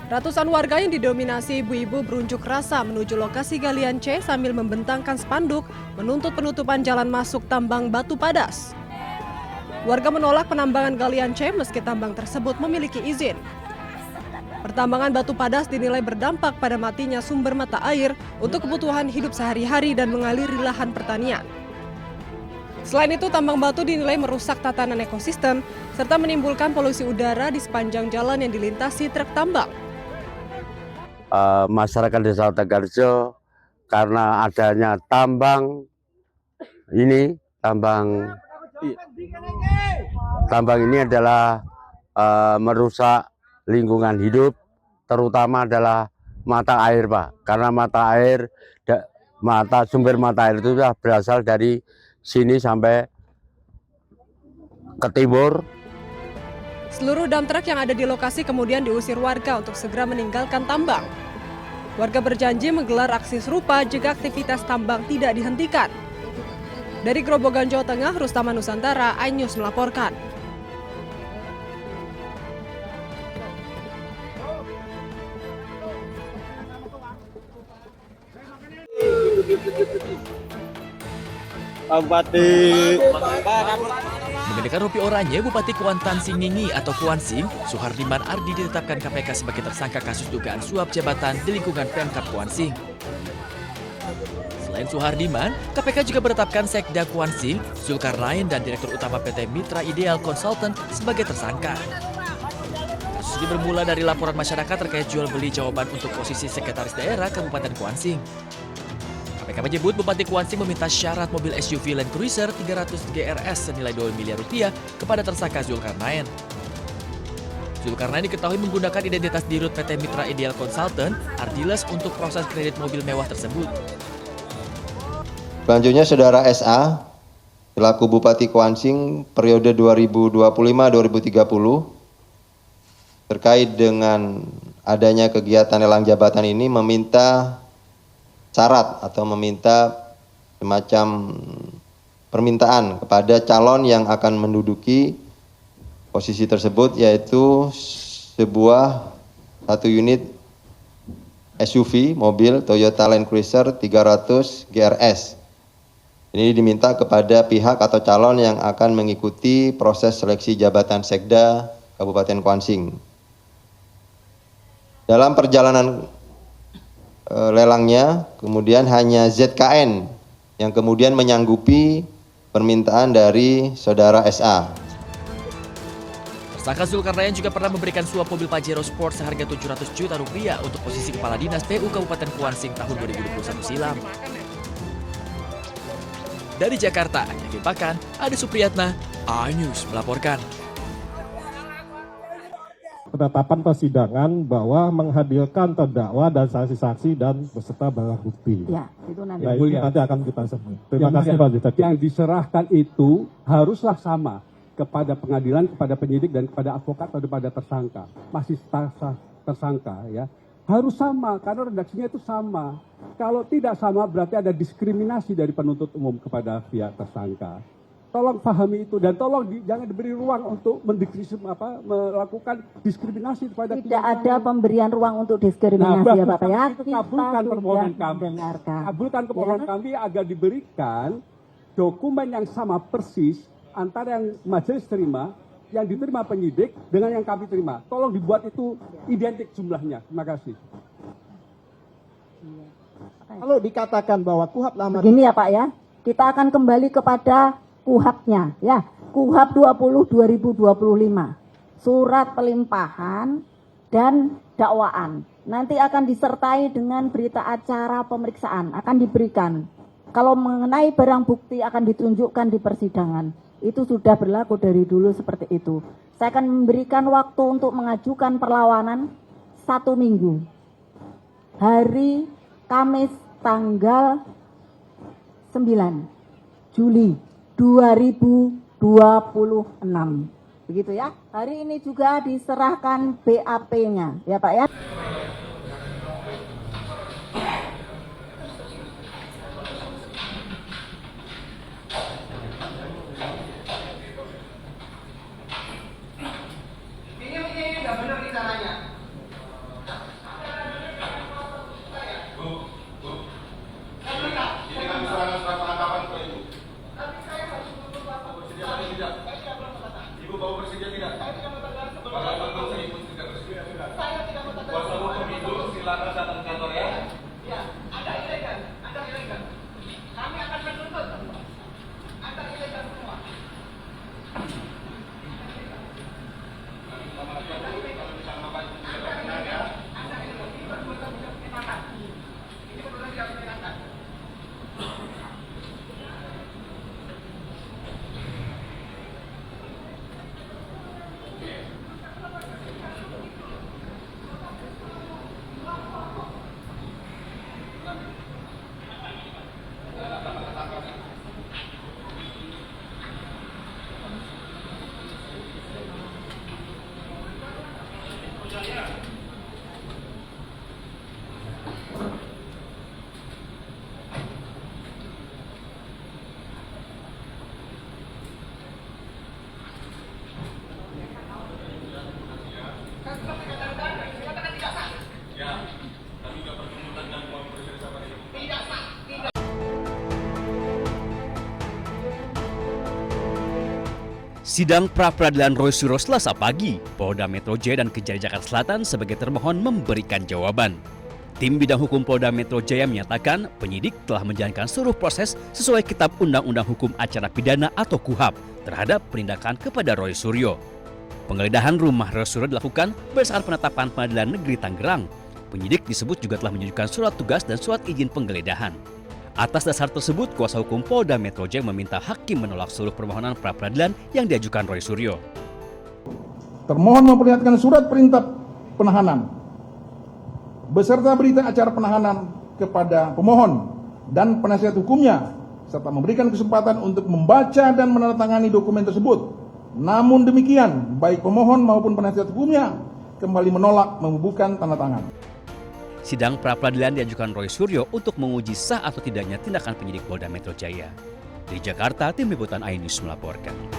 Ratusan warga yang didominasi ibu-ibu berunjuk rasa menuju lokasi galian C sambil membentangkan spanduk menuntut penutupan jalan masuk tambang batu padas. Warga menolak penambangan galian C meski tambang tersebut memiliki izin. Pertambangan batu padas dinilai berdampak pada matinya sumber mata air untuk kebutuhan hidup sehari-hari dan mengaliri lahan pertanian. Selain itu, tambang batu dinilai merusak tatanan ekosistem serta menimbulkan polusi udara di sepanjang jalan yang dilintasi truk tambang. Masyarakat Desa Tegarjo karena adanya tambang ini, tambang ini adalah merusak lingkungan hidup, terutama adalah mata air, Pak. Karena sumber mata air itu sudah berasal dari sini sampai ke timur. Seluruh dump truck yang ada di lokasi kemudian diusir warga untuk segera meninggalkan tambang. Warga berjanji menggelar aksi serupa jika aktivitas tambang tidak dihentikan. Dari Grobogan, Jawa Tengah, Rustama Nusantara, iNews melaporkan. Mengenakan rompi oranye, Bupati Kuantan Singingi atau Kuansing, Suhardiman Ardi ditetapkan KPK sebagai tersangka kasus dugaan suap jabatan di lingkungan Pemkab Kuansing. Selain Suhardiman, KPK juga menetapkan Sekda Kuansing, Zulkarnain dan Direktur Utama PT Mitra Ideal Consultant sebagai tersangka. Kasus ini bermula dari laporan masyarakat terkait jual beli jawaban untuk posisi Sekretaris Daerah Kabupaten Kuansing. KPK menyebut Bupati Kuansing meminta syarat mobil SUV Land Cruiser 300 GRS senilai 2 miliar rupiah kepada tersangka Zulkarnain. Zulkarnain diketahui menggunakan identitas dirut PT Mitra Ideal Consultant, Ardiles, untuk proses kredit mobil mewah tersebut. Selanjutnya Saudara SA, selaku Bupati Kuansing periode 2025-2030, terkait dengan adanya kegiatan lelang jabatan ini meminta syarat atau meminta semacam permintaan kepada calon yang akan menduduki posisi tersebut, yaitu satu unit SUV mobil Toyota Land Cruiser 300 GRS. Ini diminta kepada pihak atau calon yang akan mengikuti proses seleksi jabatan Sekda Kabupaten Kuansing. Dalam perjalanan lelangnya, kemudian hanya ZKN yang kemudian menyanggupi permintaan dari Saudara SA. Tersangka Zulkarnain juga pernah memberikan suap mobil Pajero Sport seharga 700 juta rupiah untuk posisi Kepala Dinas PU Kabupaten Kuansing tahun 2021 silam. Dari Jakarta, Kevin Pakan, Ade Supriyatna, iNews melaporkan. Penetapan persidangan bahwa menghadirkan terdakwa dan saksi-saksi dan beserta barang bukti. Ya, itu nanti. Ya, itu nanti akan kita sebut. Terima kasih Pak Jitati. Yang diserahkan itu haruslah sama kepada pengadilan, kepada penyidik dan kepada advokat atau kepada tersangka. Masih tersangka ya. Harus sama karena redaksinya itu sama. Kalau tidak sama berarti ada diskriminasi dari penuntut umum kepada pihak tersangka. Tolong pahami itu dan tolong jangan diberi ruang untuk melakukan diskriminasi kepada tidak ada pemberian ruang untuk diskriminasi ya Bapak ya. Kabulkan permohonan kami. Kabulkan permohonan kami agar diberikan dokumen yang sama persis antara yang majelis terima, yang diterima penyidik dengan yang kami terima. Tolong dibuat itu identik jumlahnya. Terima kasih. Kalau dikatakan bahwa KUHP lama begini ya Pak ya. Kita akan kembali kepada KUHP-nya ya, KUHP 20/2025, surat pelimpahan dan dakwaan. Nanti akan disertai dengan berita acara pemeriksaan, akan diberikan. Kalau mengenai barang bukti akan ditunjukkan di persidangan. Itu sudah berlaku dari dulu seperti itu. Saya akan memberikan waktu untuk mengajukan perlawanan 1 minggu. Hari Kamis tanggal 9 Juli 2026. Begitu ya. Hari ini juga diserahkan BAP-nya, ya Pak ya. Ini nggak benar kita nanya. Sidang pra-peradilan Roy Suryo Selasa pagi, Polda Metro Jaya dan Kejari Jakarta Selatan sebagai termohon memberikan jawaban. Tim bidang hukum Polda Metro Jaya menyatakan penyidik telah menjalankan seluruh proses sesuai Kitab Undang-Undang Hukum Acara Pidana atau KUHAP terhadap penindakan kepada Roy Suryo. Penggeledahan rumah Roy Suryo dilakukan berdasarkan penetapan Pengadilan Negeri Tangerang. Penyidik disebut juga telah menunjukkan surat tugas dan surat izin penggeledahan. Atas dasar tersebut, kuasa hukum Polda Metro Jaya meminta hakim menolak seluruh permohonan pra-peradilan yang diajukan Roy Suryo. Termohon memperlihatkan surat perintah penahanan beserta berita acara penahanan kepada pemohon dan penasihat hukumnya serta memberikan kesempatan untuk membaca dan menandatangani dokumen tersebut. Namun demikian, baik pemohon maupun penasihat hukumnya kembali menolak membubuhkan tanda tangan. Sidang pra-peradilan diajukan Roy Suryo untuk menguji sah atau tidaknya tindakan penyidik Polda Metro Jaya. Di Jakarta, Tim Liputan iNews melaporkan.